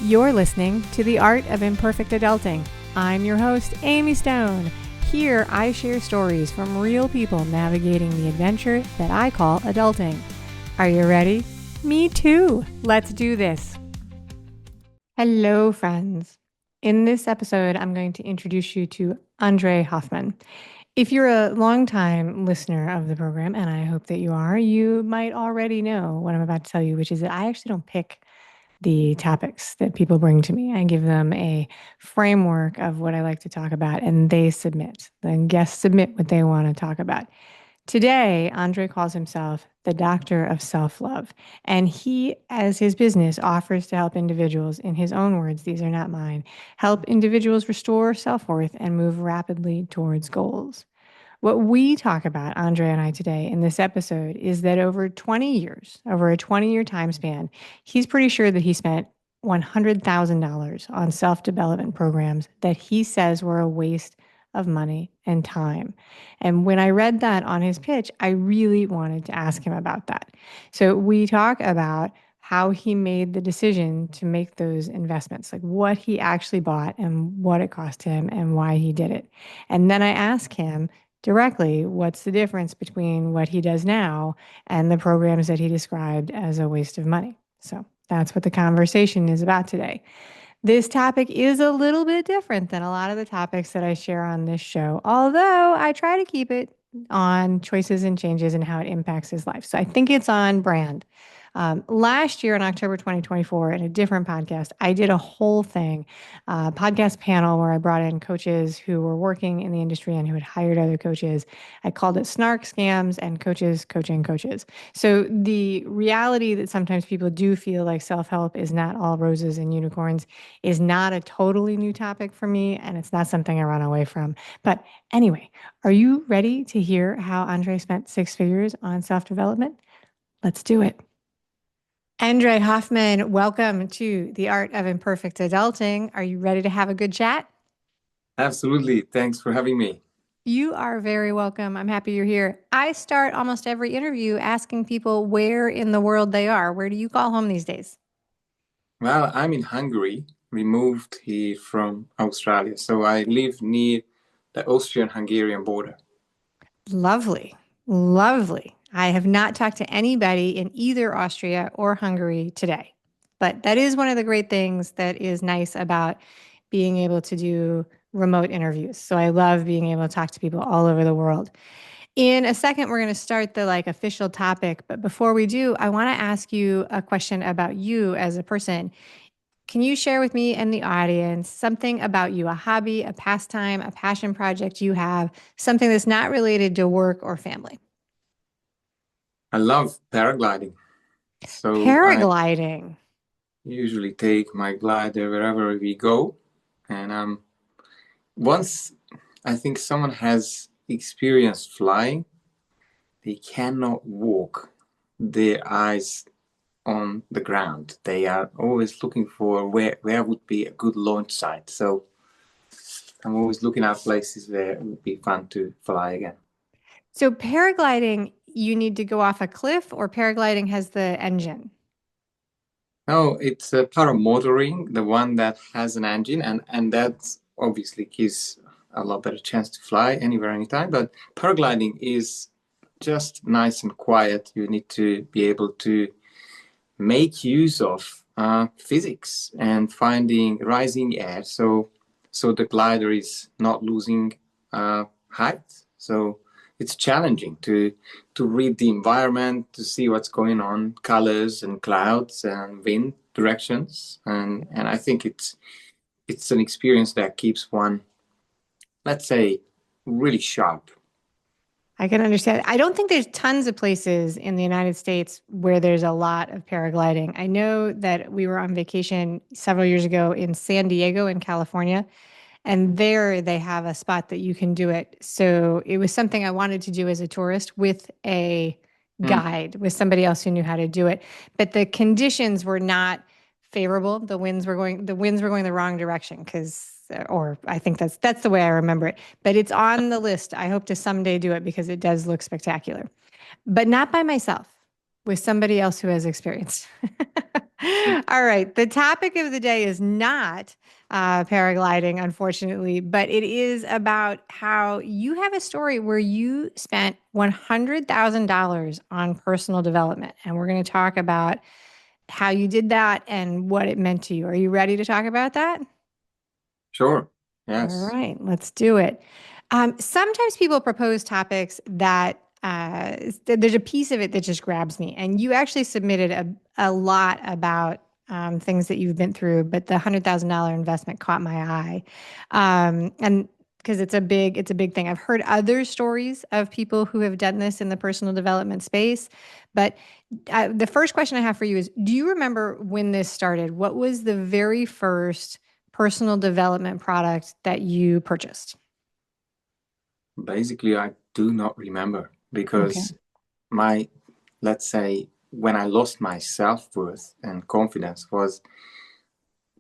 You're listening to The Art of Imperfect Adulting. I'm your host, Amy Stone. Here, I share stories from real people navigating the adventure that I call adulting. Are you ready? Me too. Let's do this. Hello, friends. In this episode, I'm going to introduce you to Endre Hoffmann. If you're a longtime listener of the program, and I hope that you are, you might already know what I'm about to tell you, which is that I actually don't pick the topics that people bring to me. I give them a framework of what I like to talk about, and they submit. The guests submit what they want to talk about. Today, Endre calls himself the doctor of self-love, and he, as his business, offers to help individuals, in his own words, these are not mine, help individuals restore self-worth and move rapidly towards goals. What we talk about, Endre and I today in this episode, is that over 20 years, over a 20-year time span, he's pretty sure that he spent $100,000 on self-development programs that he says were a waste of money and time. And when I read that on his pitch, I really wanted to ask him about that. So we talk about how he made the decision to make those investments, like what he actually bought and what it cost him and why he did it. And then I ask him directly, what's the difference between what he does now and the programs that he described as a waste of money? So that's what the conversation is about today. This topic is a little bit different than a lot of the topics that I share on this show, although I try to keep it on choices and changes and how it impacts his life. So I think it's on brand. Last year in October 2024, in a different podcast, I did a whole thing, podcast panel where I brought in coaches who were working in the industry and who had hired other coaches. I called it Snark, Scams, and Coaches Coaching Coaches. So the reality that sometimes people do feel like self-help is not all roses and unicorns is not a totally new topic for me, and it's not something I run away from. But anyway, are you ready to hear how Endre spent six figures on self-development? Let's do it. Endre Hoffmann, welcome to The Art of Imperfect Adulting. Are you ready to have a good chat? Absolutely. Thanks for having me. You are very welcome. I'm happy you're here. I start almost every interview asking people where in the world they are. Where do you call home these days? Well, I'm in Hungary. We moved here from Australia. So I live near the Austrian-Hungarian border. Lovely. Lovely. I have not talked to anybody in either Austria or Hungary today. But that is one of the great things that is nice about being able to do remote interviews. So I love being able to talk to people all over the world. In a second, we're going to start the official topic. But before we do, I want to ask you a question about you as a person. Can you share with me and the audience something about you, a hobby, a pastime, a passion project you have, something that's not related to work or family? I love paragliding. So Paragliding. I usually take my glider wherever we go. And once I think someone has experienced flying, they cannot walk their eyes on the ground. They are always looking for where would be a good launch site. So I'm always looking at places where it would be fun to fly again. So paragliding, you need to go off a cliff, or paragliding has the engine? No, it's a paramotoring, the one that has an engine, and that obviously gives a lot better chance to fly anywhere, anytime. But paragliding is just nice and quiet. You need to be able to make use of physics and finding rising air. So the glider is not losing height. So it's challenging to read the environment, to see what's going on, colors and clouds and wind directions. And I think it's an experience that keeps one, let's say, really sharp. I can understand. I don't think there's tons of places in the United States where there's a lot of paragliding. I know that we were on vacation several years ago in San Diego in California, and there they have a spot that you can do it. So it was something I wanted to do as a tourist with a guide, with somebody else who knew how to do it. But the conditions were not favorable. The winds were going the wrong direction or I think that's the way I remember it. But it's on the list. I hope to someday do it because it does look spectacular. But not by myself, with somebody else who has experience. All right. The topic of the day is not paragliding, unfortunately, but it is about how you have a story where you spent $100,000 on personal development. And we're going to talk about how you did that and what it meant to you. Are you ready to talk about that? Sure. All Yes. right, let's do it. Sometimes people propose topics that there's a piece of it that just grabs me. And you actually submitted a lot about things that you've been through, but the $100,000 investment caught my eye. And because it's a big thing. I've heard other stories of people who have done this in the personal development space, but the first question I have for you is, do you remember when this started? What was the very first personal development product that you purchased? Basically, I do not remember Okay. because my, let's say, when I lost my self-worth and confidence was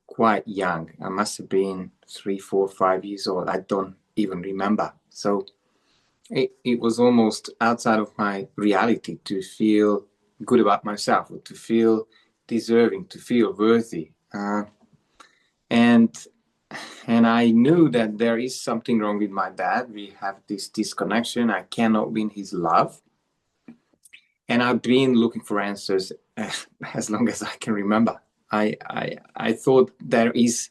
quite young. I must have been 3, 4, 5 years old. I don't even remember. So it was almost outside of my reality to feel good about myself or to feel deserving, to feel worthy. And and I knew that there is something wrong with my dad. We have this disconnection. I cannot win his love. And I've been looking for answers as long as I can remember. I thought there is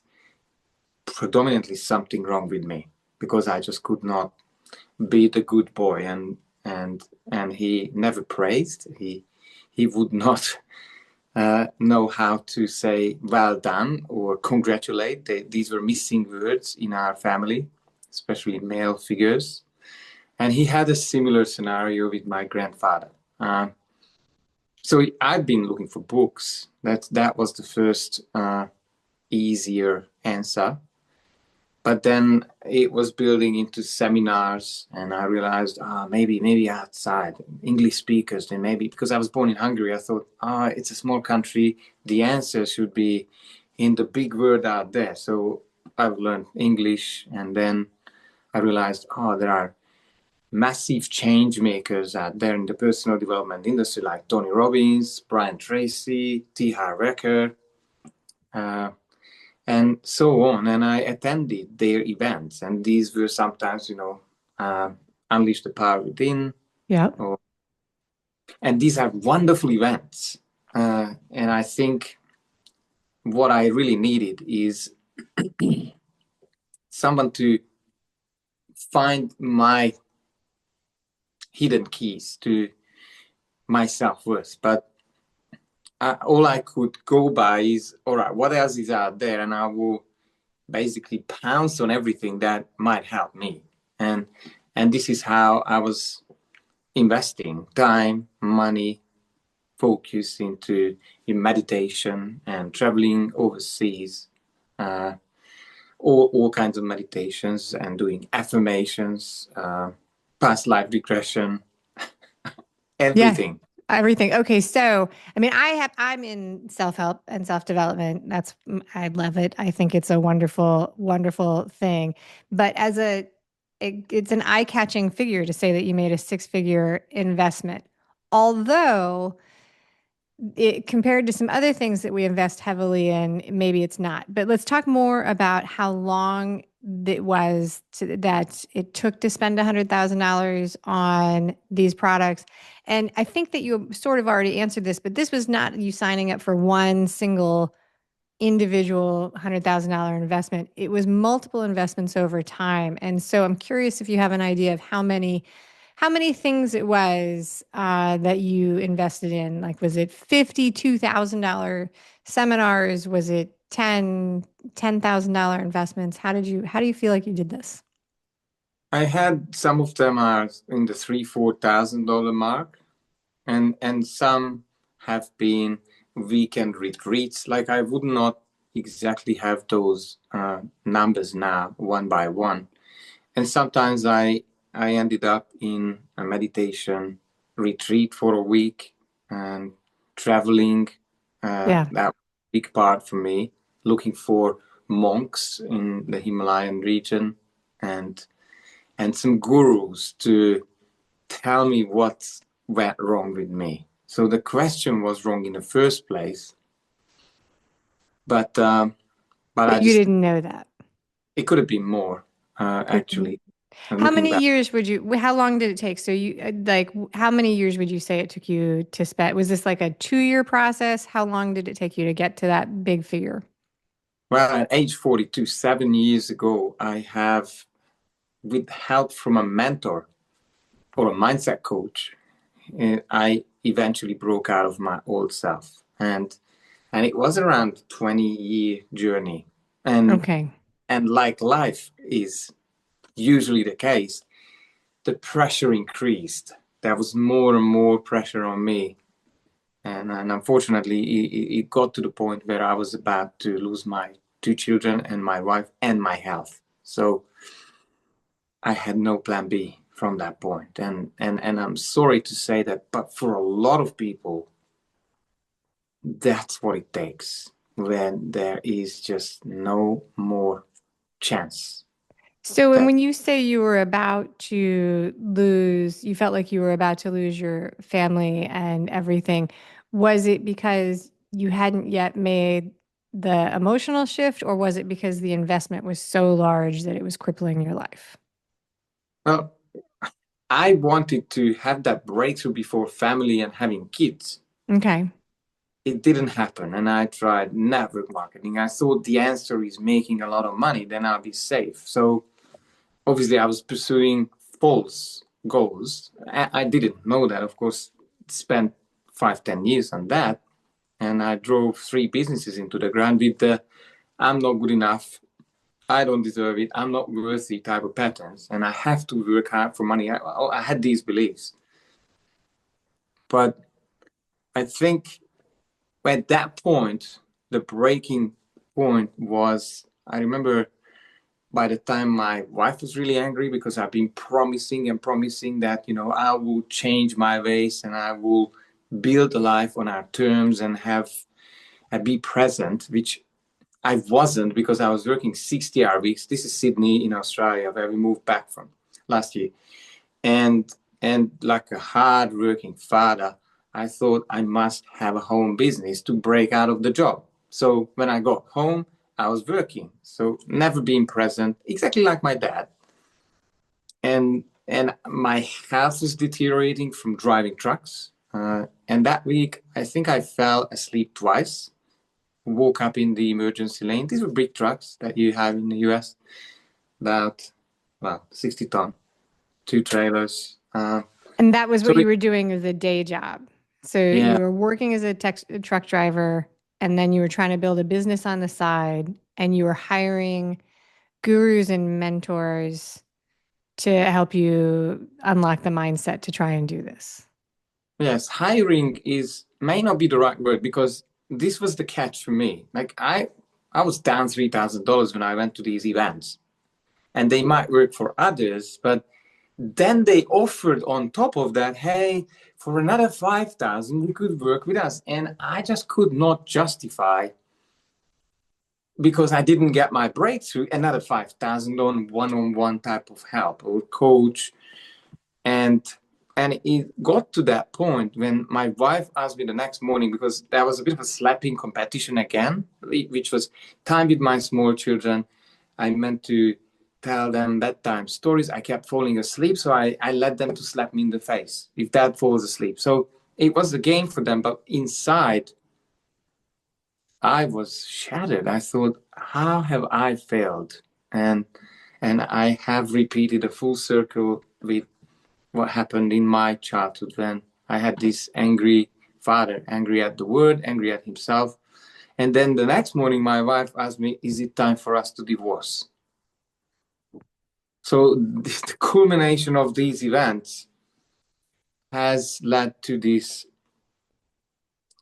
predominantly something wrong with me because I just could not be the good boy, and he never praised. He would not know how to say well done or congratulate. These were missing words in our family, especially male figures. And he had a similar scenario with my grandfather. So I've been looking for books. That was the first easier answer. But then it was building into seminars, and I realized, maybe outside English speakers, then maybe because I was born in Hungary, I thought, it's a small country. The answer should be in the big world out there. So I've learned English, and then I realized, there are massive change makers out there in the personal development industry, like Tony Robbins, Brian Tracy, T. Harv Eker, uh, and so on. And I attended their events, and these were sometimes, uh, Unleash the Power Within, Yep. and these are wonderful events. And I think what I really needed is someone to find my hidden keys to my self-worth. But all I could go by is, all right, what else is out there? And I will basically pounce on everything that might help me. And this is how I was investing time, money, focus into in meditation and traveling overseas, uh, all kinds of meditations and doing affirmations, past life regression, Yeah. everything. Everything. Okay. So, I mean, I'm in self-help and self-development. I love it. I think it's a wonderful, wonderful thing. But it's an eye-catching figure to say that you made a six-figure investment. Although compared to some other things that we invest heavily in, maybe it's not. But let's talk more about how long that it took to spend $100,000 on these products. And I think that you sort of already answered this, but this was not you signing up for one single individual $100,000 investment. It was multiple investments over time. And so I'm curious if you have an idea of how many things it was that you invested in. Like, was it $52,000 seminars? Was it $10,000 investments? How do you feel like you did this? I had some of them are in the $3,000-4,000 mark, and some have been weekend retreats. Like I would not exactly have those numbers now one by one. And sometimes I ended up in a meditation retreat for a week and traveling. Yeah. That was a big part for me, looking for monks in the Himalayan region and some gurus to tell me what went wrong with me. So the question was wrong in the first place. But but But I you just didn't know that. it could have been more actually. And How looking many back, years would you, how long did it take? So you, how many years would you say it took you to spend? Was this like a 2 year process? How long did it take you to get to that big figure? well, at age 42, 7 years ago, I have, with help from a mentor or a mindset coach, I eventually broke out of my old self, and it was around 20-year journey, and Okay. and like life is usually the case, the pressure increased. There was more and more pressure on me, and unfortunately, it got to the point where I was about to lose my two children and my wife and my health. So I had no plan B from that point, and I'm sorry to say that, but for a lot of people, that's what it takes when there is just no more chance. So, and That when you say you were about to lose, you felt like you were about to lose your family and everything, was it because you hadn't yet made the emotional shift, or was it because the investment was so large that it was crippling your life? well, I wanted to have that breakthrough before family and having kids. Okay. It didn't happen, and I tried network marketing. I thought the answer is making a lot of money, then I'll be safe. So obviously, I was pursuing false goals. I didn't know that, of course. Spent 5, 10 years on that, and I drove three businesses into the ground with the "I'm not good enough, I don't deserve it, I'm not worthy" type of patterns, and I have to work hard for money. I had these beliefs, but I think at that point, the breaking point was, I remember by the time my wife was really angry because I've been promising and promising that, I will change my ways and I will build a life on our terms and have and be present, which I wasn't because I was working 60-hour weeks. This is Sydney in Australia, where we moved back from last year. And like a hard working father, I thought I must have a home business to break out of the job. So when I got home, I was working. So never being present, exactly like my dad. And my health was deteriorating from driving trucks. And that week, I think I fell asleep twice, woke up in the emergency lane. These were big trucks that you have in the US, about, well, 60 ton, two trailers. And that was So what you were doing as a day job. So yeah, you were working as a truck driver, and then you were trying to build a business on the side, and you were hiring gurus and mentors to help you unlock the mindset to try and do this. yes, hiring is may not be the right word because this was the catch for me. Like I was down $3,000 when I went to these events, and they might work for others, but then they offered on top of that, hey, for another 5,000, you could work with us, and I just could not justify because I didn't get my breakthrough another 5,000 on one-on-one type of help or coach. And and it got to that point when my wife asked me the next morning, because there was a bit of a slapping competition again, which was time with my small children. I meant to tell them bedtime stories. I kept falling asleep, so I led them to slap me in the face if dad falls asleep. So it was a game for them, but inside I was shattered. I thought, how have I failed? And I have repeated a full circle with what happened in my childhood when I had this angry father, angry at the world, angry at himself. And then the next morning, my wife asked me, is it time for us to divorce? So the culmination of these events has led to this.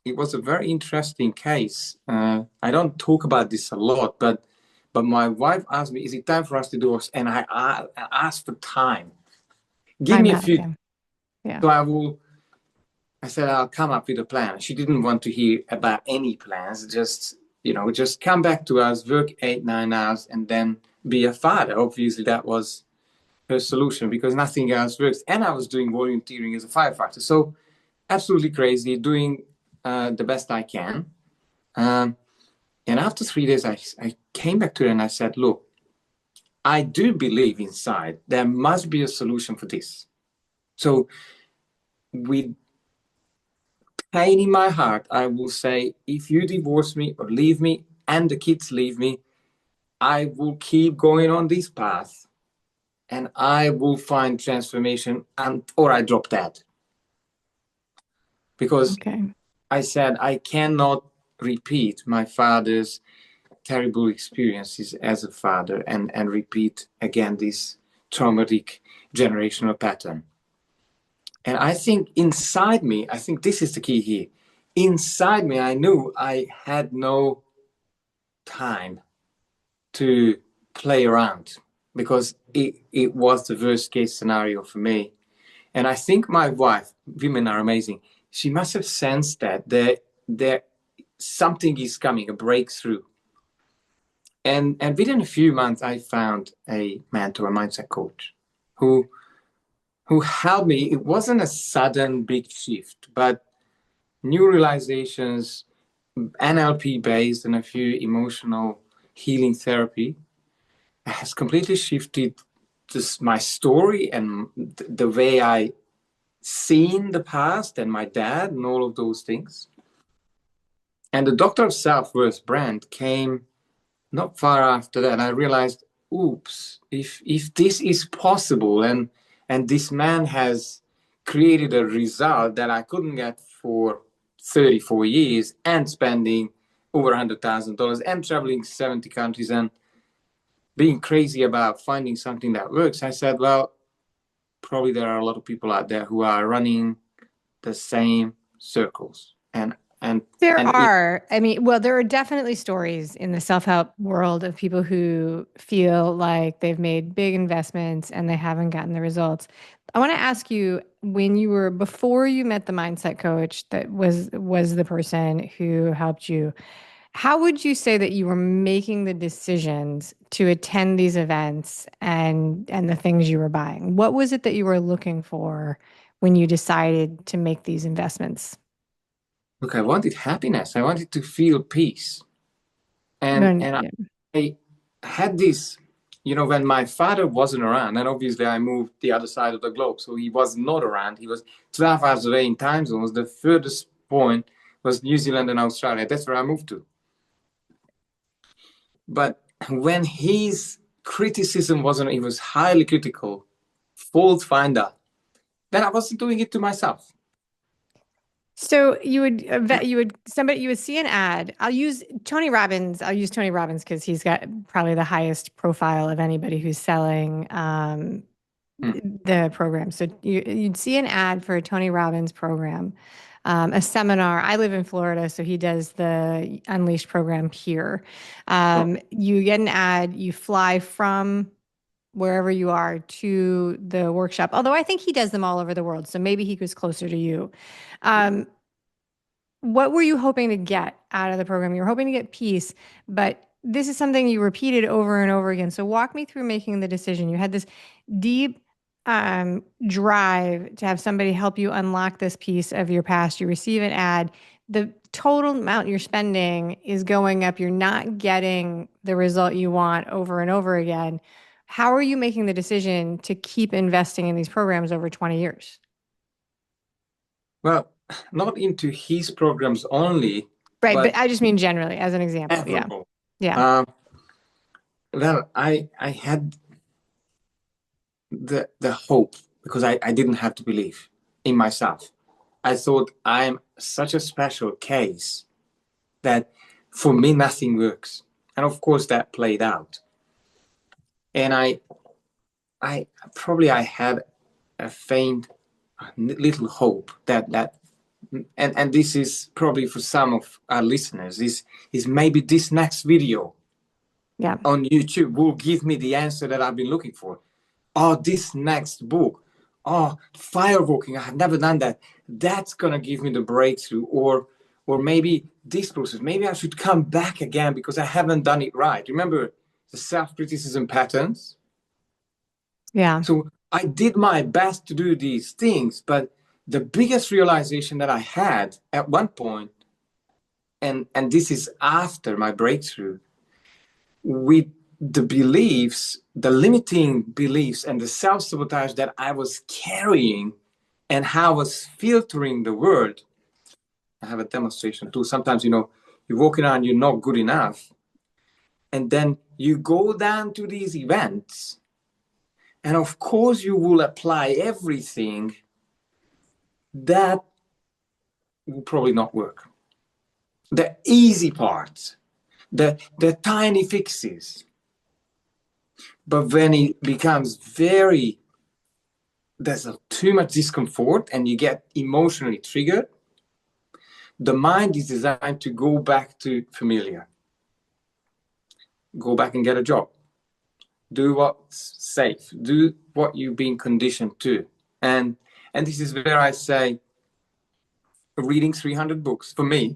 It was a very interesting case. I don't talk about this a lot, but my wife asked me, is it time for us to divorce? And I asked for time. Give Time me a out. few. Yeah. Yeah. So I said, I'll come up with a plan. She didn't want to hear about any plans. Just come back to us, work 8, 9 hours, and then be a father. Obviously, that was her solution because nothing else works. And I was doing volunteering as a firefighter. So absolutely crazy, doing the best I can. Um, And after 3 days, I came back to her and I said, look, I do believe inside there must be a solution for this. So with pain in my heart, I will say, if you divorce me or leave me and the kids leave me, I will keep going on this path and I will find transformation, and or I drop that. Because I said I cannot repeat my father's terrible experiences as a father and repeat again this traumatic generational pattern. And I think inside me, I think this is the key here. Inside me, I knew I had no time to play around because it was the worst case scenario for me. And I think my wife, women are amazing. She must have sensed that there something is coming, a breakthrough. And within a few months, I found a mentor, a mindset coach, who helped me. It wasn't a sudden big shift, but new realizations, NLP based, and a few emotional healing therapy has completely shifted just my story and the way I seen the past and my dad and all of those things. And the Doctor of Self-Worth brand came not far after that. I realized, oops, if this is possible and this man has created a result that I couldn't get for 34 years and spending over $100,000 and traveling 70 countries and being crazy about finding something that works, I said, well, probably there are a lot of people out there who are running the same circles. There are. I mean, well, there are definitely stories in the self-help world of people who feel like they've made big investments and they haven't gotten the results. I want to ask you, before you met the mindset coach that was the person who helped you, how would you say that you were making the decisions to attend these events and the things you were buying? What was it that you were looking for when you decided to make these investments? Look, I wanted happiness. I wanted to feel peace. And Yeah. I had this, when my father wasn't around, and obviously I moved the other side of the globe, so he was not around. He was 12 hours away in time zones. The furthest point was New Zealand and Australia. That's where I moved to. But when his criticism wasn't, he was highly critical, fault finder, then I wasn't doing it to myself. So you would see an ad. I'll use Tony Robbins. I'll use Tony Robbins because he's got probably the highest profile of anybody who's selling the program. So you'd see an ad for a Tony Robbins program, a seminar. I live in Florida, so he does the Unleashed program here. You get an ad, you fly from wherever you are to the workshop. Although I think he does them all over the world, so maybe he was closer to you. What were you hoping to get out of the program? You were hoping to get peace, but this is something you repeated over and over again. So walk me through making the decision. You had this deep drive to have somebody help you unlock this piece of your past. You receive an ad. The total amount you're spending is going up. You're not getting the result you want over and over again. How are you making the decision to keep investing in these programs over 20 years? Well, not into his programs only. Right, but I just mean generally as an example. Evermore. Yeah. Well, I had the hope because I didn't have to believe in myself. I thought I'm such a special case that for me nothing works. And of course that played out. And I had a faint little hope that and this is probably for some of our listeners is maybe this next video on YouTube will give me the answer that I've been looking for. Oh, this next book. Oh, firewalking. I have never done that. That's gonna give me the breakthrough. Or maybe this process. Maybe I should come back again because I haven't done it right. Remember the self-criticism patterns? Yeah. So I did my best to do these things, but the biggest realization that I had at one point, and this is after my breakthrough, with the beliefs, the limiting beliefs and the self-sabotage that I was carrying and how I was filtering the world. I have a demonstration too. Sometimes, you're walking around, you're not good enough. And then you go down to these events, and of course you will apply everything that will probably not work. The easy parts, the tiny fixes. But when it becomes there's too much discomfort and you get emotionally triggered, the mind is designed to go back to familiar. Go back and get a job. Do what's safe. Do what you've been conditioned to. And this is where I say, reading 300 books, for me,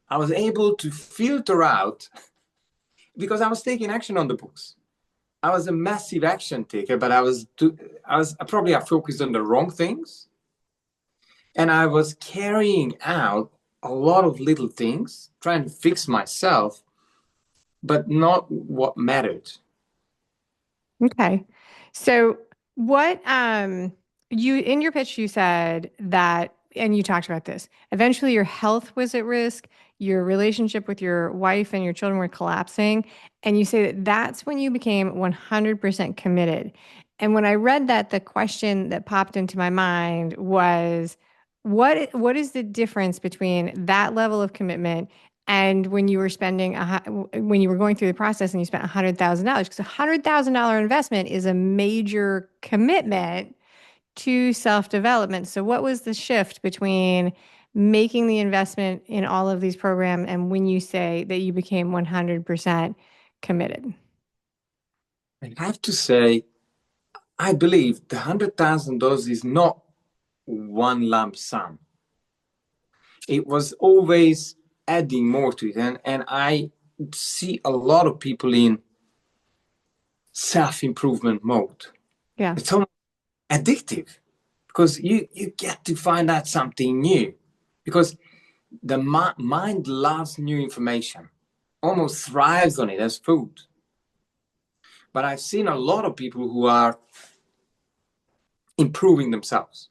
I was able to filter out, because I was taking action on the books. I was a massive action taker, but I focused on the wrong things. And I was carrying out a lot of little things, trying to fix myself, but not what mattered. Okay. So what you in your pitch you said that, and you talked about this, eventually your health was at risk, your relationship with your wife and your children were collapsing, and you say that that's when you became 100% committed. And when I read that, the question that popped into my mind was what is the difference between that level of commitment and when you were when you were going through the process and you spent $100,000, because $100,000 investment is a major commitment to self-development. So what was the shift between making the investment in all of these programs and when you say that you became 100% committed? I have to say, I believe the $100,000 is not one lump sum. It was always adding more to it. And I see a lot of people in self-improvement mode. Yeah. It's almost addictive because you get to find out something new, because the mind loves new information, almost thrives on it as food. But I've seen a lot of people who are improving themselves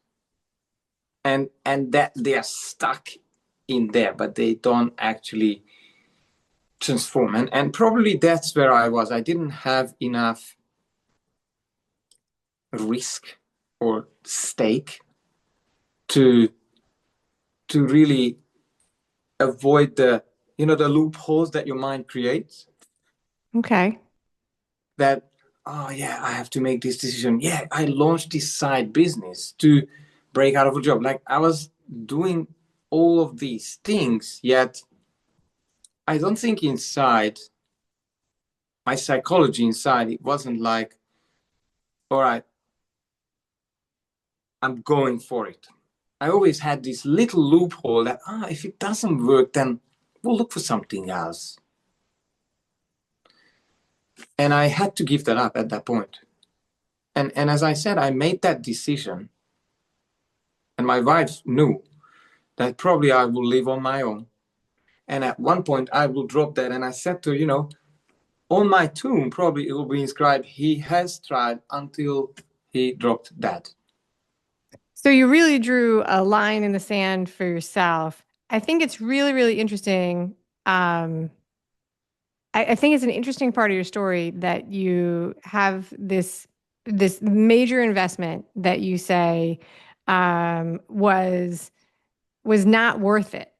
and that they are stuck in there, but they don't actually transform. And probably that's where I was. I didn't have enough risk or stake to really avoid the loopholes that your mind creates. Okay. That, oh yeah, I have to make this decision. Yeah, I launched this side business to break out of a job. Like, I was doing all of these things, yet I don't think inside my psychology inside, it wasn't like, all right, I'm going for it. I always had this little loophole that, if it doesn't work, then we'll look for something else. And I had to give that up at that point. And as I said, I made that decision. And my wife knew that probably I will live on my own. And at one point I will drop that. And I said to her, on my tomb, probably it will be inscribed, he has tried until he dropped that. So you really drew a line in the sand for yourself. I think it's really, really interesting. I think it's an interesting part of your story that you have this major investment that you say was not worth it,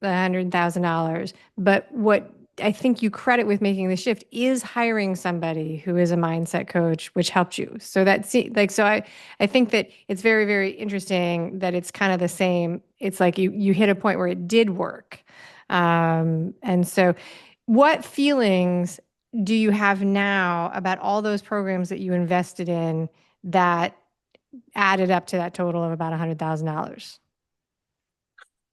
the $100,000. But what I think you credit with making the shift is hiring somebody who is a mindset coach, which helped you. So I think that it's very, very interesting that it's kind of the same. It's like you hit a point where it did work. And so what feelings do you have now about all those programs that you invested in that added up to that total of about $100,000?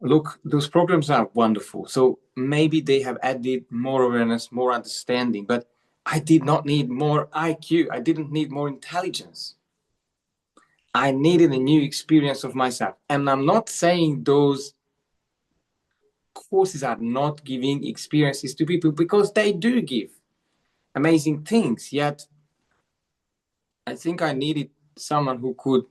Look, those programs are wonderful. So maybe they have added more awareness, more understanding, but I did not need more IQ. I didn't need more intelligence. I needed a new experience of myself. And I'm not saying those courses are not giving experiences to people, because they do give amazing things. Yet I think I needed someone who could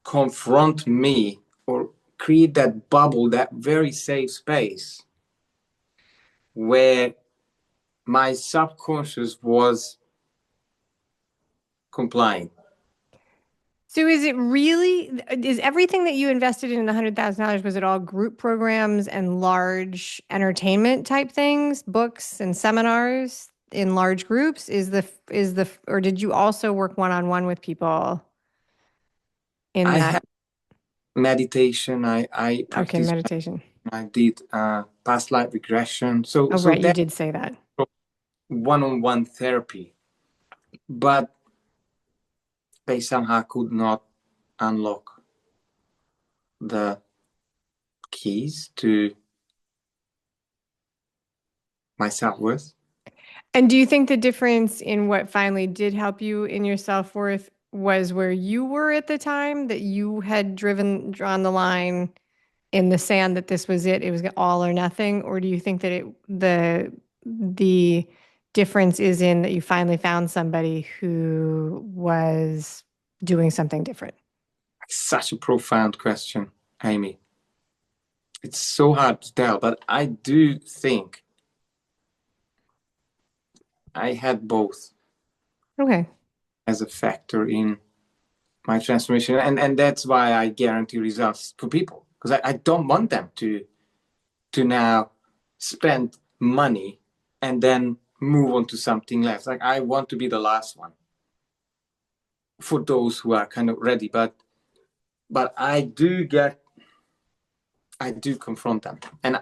confront me or create that bubble, that very safe space where my subconscious was complying. So is everything that you invested in $100,000, was it all group programs and large entertainment type things, books and seminars in large groups? Or did you also work one-on-one with people in I that? had meditation, I Okay, practiced, meditation. I did past life regression. Oh, So right, you that did say that. one-on-one therapy, but they somehow could not unlock the keys to my self-worth. And do you think the difference in what finally did help you in your self-worth was where you were at the time, that you had drawn the line in the sand, that this was it, it was all or nothing? Or do you think that the difference is in that you finally found somebody who was doing something different? Such a profound question, Amy. It's so hard to tell, but I do think I had both Okay. as a factor in my transformation. And that's why I guarantee results for people, because I don't want them to now spend money and then move on to something less. Like, I want to be the last one for those who are kind of ready. But I do confront them, and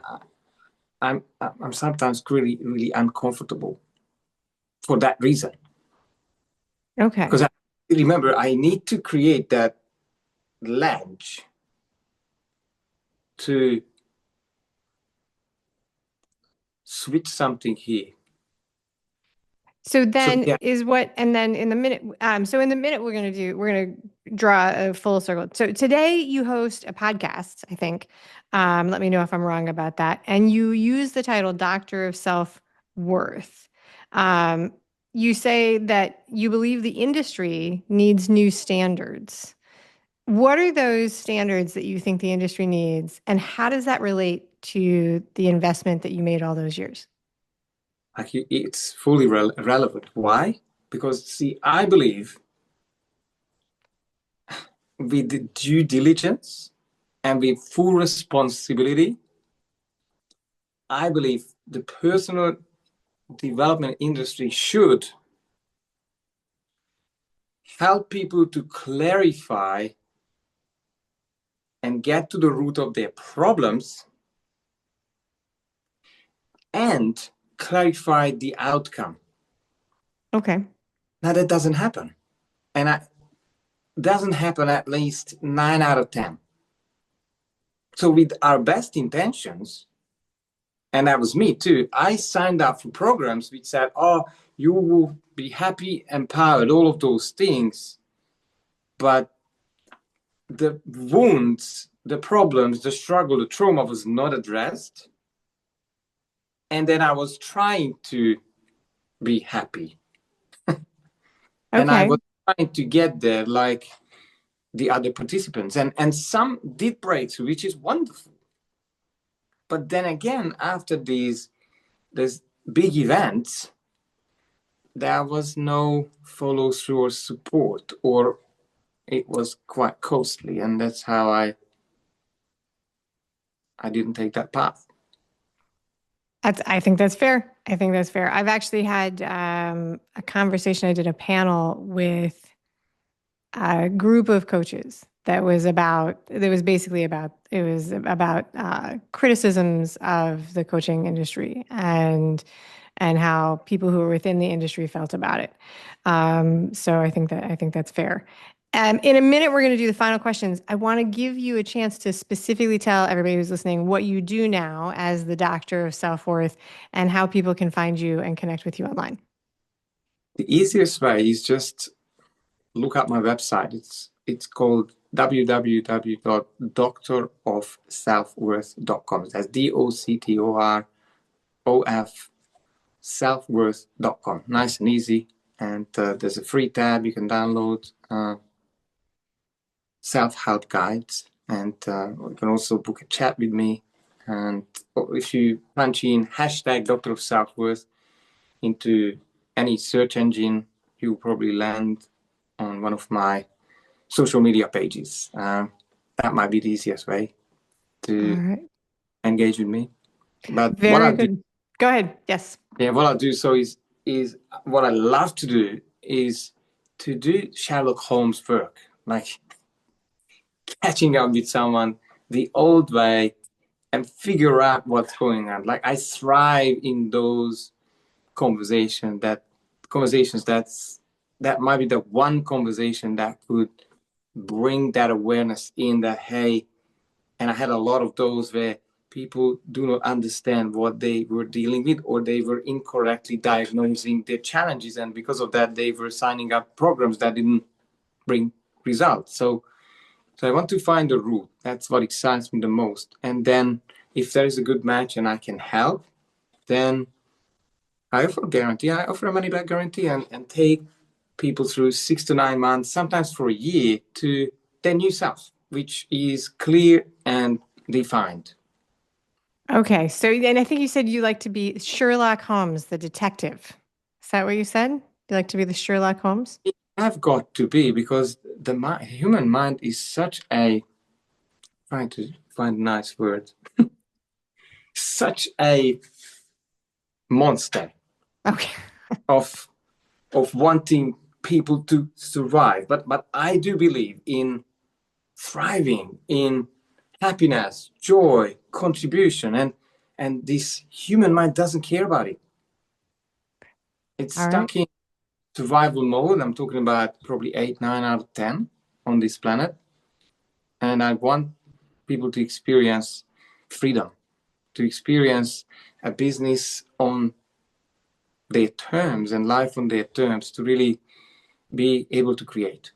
I'm sometimes really, really uncomfortable for that reason. Okay. Because I remember I need to create that ledge to switch something here. So So then yeah, and then in the minute, we're going to draw a full circle. So today you host a podcast, I think. Let me know if I'm wrong about that. And you use the title Doctor of Self-Worth. Um, you say that you believe the industry needs new standards. What are those standards that you think the industry needs? And how does that relate to the investment that you made all those years? it's fully relevant. Why? Because, see, I believe with the due diligence and with full responsibility, I believe the personal development industry should help people to clarify and get to the root of their problems and clarify the outcome. Okay. Now, that doesn't happen. And it doesn't happen at least 9 out of 10. So with our best intentions, and that was me too, I signed up for programs which said, oh, you will be happy, empowered, all of those things. But the wounds, the problems, the struggle, the trauma was not addressed. And then I was trying to be happy. And I Okay. was trying to get there like the other participants. And some did break through, which is wonderful. But then again, after these big events, there was no follow through or support, or it was quite costly. And that's how I didn't take that path. I think that's fair. I think that's fair. I've actually had a conversation. I did a panel with a group of coaches it was about criticisms of the coaching industry and how people who are within the industry felt about it. So I think that's fair. In a minute, we're going to do the final questions. I want to give you a chance to specifically tell everybody who's listening what you do now as the Doctor of Self-Worth and how people can find you and connect with you online. The easiest way is just look up my website. It's called www.doctorofselfworth.com. That's DOCTOROF selfworth.com. Nice and easy. And there's a free tab you can download, self-help guides. And you can also book a chat with me. And if you punch in hashtag Doctor of Self-Worth into any search engine, you'll probably land on one of my social media pages. That might be the easiest way to engage with me. But very good. Go ahead. Yes. Yeah, what I do is what I love to do is to do Sherlock Holmes work, like catching up with someone the old way and figure out what's going on. Like I thrive in those conversations that might be the one conversation that could bring that awareness in that, hey, and I had a lot of those where people do not understand what they were dealing with, or they were incorrectly diagnosing their challenges, and because of that they were signing up programs that didn't bring results. So I want to find a root. That's what excites me the most. And then if there is a good match and I can help, then I offer a guarantee. I offer a money back guarantee and take people through 6 to 9 months, sometimes for a year, to their new self, which is clear and defined. Okay. So, and I think you said you like to be Sherlock Holmes, the detective. Is that what you said? You like to be the Sherlock Holmes? I've got to be, because the human mind is such a, trying to find a nice word, such a monster. Okay. of wanting people to survive. But I do believe in thriving, in happiness, joy, contribution, and this human mind doesn't care about it. It's stuck in survival mode. I'm talking about probably 8, 9 out of 10 on this planet. And I want people to experience freedom, to experience a business on their terms and life on their terms, to really be able to create.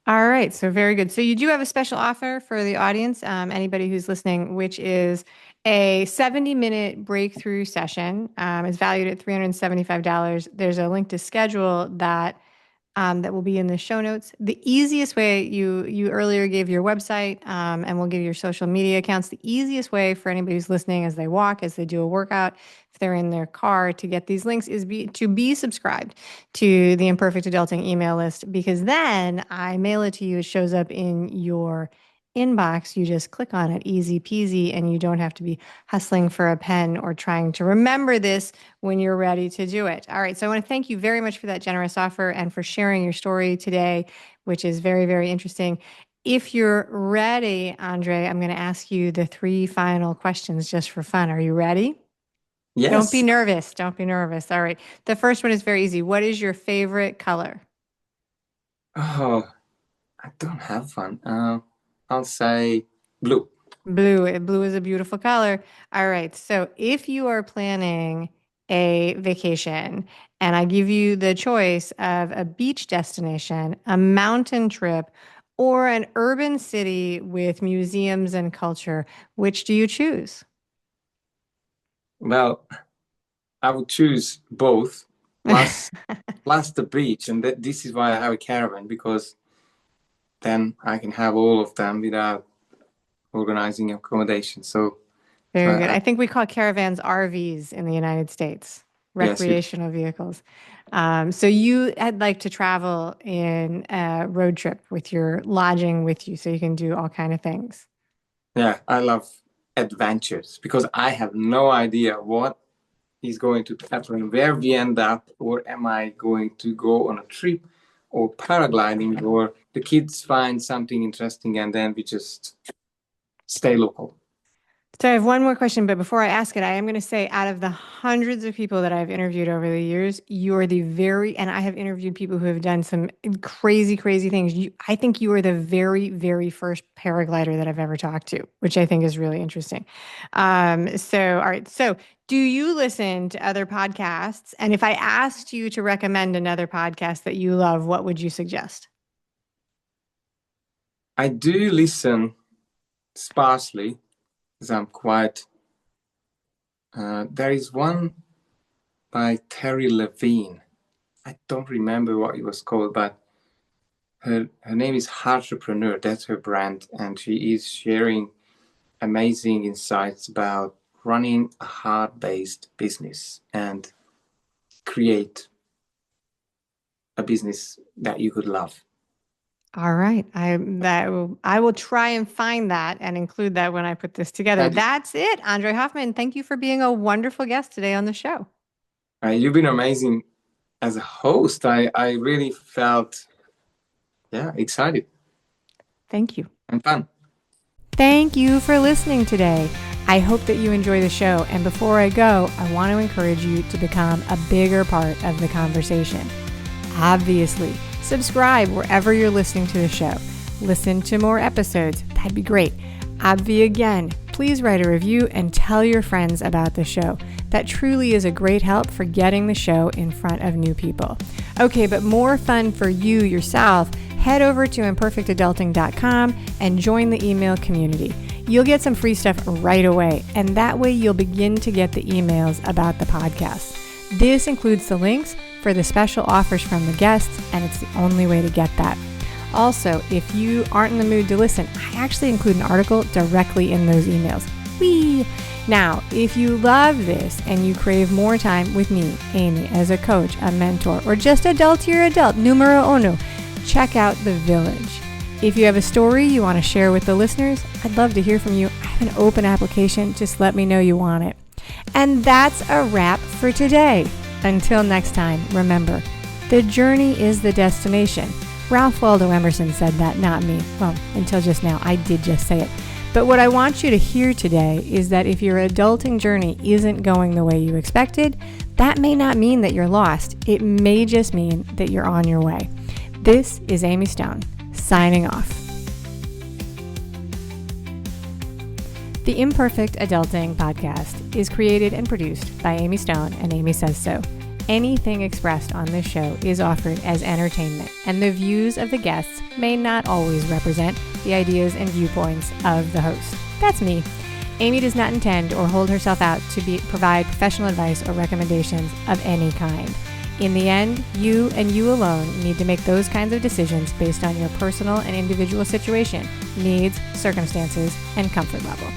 All right. So very good. So you do have a special offer for the audience, anybody who's listening, which is a 70-minute breakthrough session. It's valued at $375. There's a link to schedule that will be in the show notes. The easiest way, you earlier gave your website, and we'll give your social media accounts. The easiest way for anybody who's listening as they walk, as they do a workout, if they're in their car, to get these links is to be subscribed to the Imperfect Adulting email list, because then I mail it to you. It shows up in your inbox. You just click on it, easy peasy, and you don't have to be hustling for a pen or trying to remember this when you're ready to do it. All right. So I want to thank you very much for that generous offer and for sharing your story today, which is very, very interesting. If you're ready, Endre, I'm going to ask you the 3 final questions just for fun. Are you ready? Yes. Don't be nervous. Don't be nervous. All right. The first one is very easy. What is your favorite color? Oh, I don't have one. I'll say blue. Blue. Blue is a beautiful color. All right. So if you are planning a vacation and I give you the choice of a beach destination, a mountain trip, or an urban city with museums and culture, which do you choose? Well, I would choose both, plus the beach, and this is why I have a caravan, because then I can have all of them without organizing accommodation. So Very good. I think we call caravans RVs in the United States, recreational vehicles. So I'd like to travel in a road trip with your lodging with you so you can do all kind of things. Yeah, I love adventures, because I have no idea what is going to happen, where we end up, or am I going to go on a trip or paragliding, or the kids find something interesting and then we just stay local. So I have one more question, but before I ask it, I am going to say, out of the hundreds of people that I've interviewed over the years, you are and I have interviewed people who have done some crazy, crazy things. I think you are the very, very first paraglider that I've ever talked to, which I think is really interesting. So, all right. So do you listen to other podcasts? And if I asked you to recommend another podcast that you love, what would you suggest? I do listen sparsely because I'm quite. There is one by Terry Levine. I don't remember what it was called, but her name is Entrepreneur. That's her brand, and she is sharing amazing insights about running a heart-based business and create a business that you could love. All right. I will try and find that and include that when I put this together. And That's it. Endre Hoffmann, thank you for being a wonderful guest today on the show. you've been amazing as a host. I really felt, excited Thank you. and fun. Thank you for listening today. I hope that you enjoy the show. And before I go, I want to encourage you to become a bigger part of the conversation. Obviously, subscribe wherever you're listening to the show. Listen to more episodes. That'd be great. Obvi again, please write a review and tell your friends about the show. That truly is a great help for getting the show in front of new people. Okay, but more fun for you yourself, head over to imperfectadulting.com and join the email community. You'll get some free stuff right away, and that way you'll begin to get the emails about the podcast. This includes the links for the special offers from the guests, and it's the only way to get that. Also, if you aren't in the mood to listen, I actually include an article directly in those emails. Whee! Now, if you love this and you crave more time with me, Amy, as a coach, a mentor, or just adultier adult, numero uno, check out The Village. If you have a story you want to share with the listeners, I'd love to hear from you. I have an open application. Just let me know you want it. And that's a wrap for today. Until next time, remember, the journey is the destination. Ralph Waldo Emerson said that, not me. Well, until just now, I did just say it. But what I want you to hear today is that if your adulting journey isn't going the way you expected, that may not mean that you're lost. It may just mean that you're on your way. This is Amy Stone, signing off. The Imperfect Adulting Podcast is created and produced by Amy Stone and Amy Says So. Anything expressed on this show is offered as entertainment, and the views of the guests may not always represent the ideas and viewpoints of the host. That's me. Amy does not intend or hold herself out to provide professional advice or recommendations of any kind. In the end, you and you alone need to make those kinds of decisions based on your personal and individual situation, needs, circumstances, and comfort level.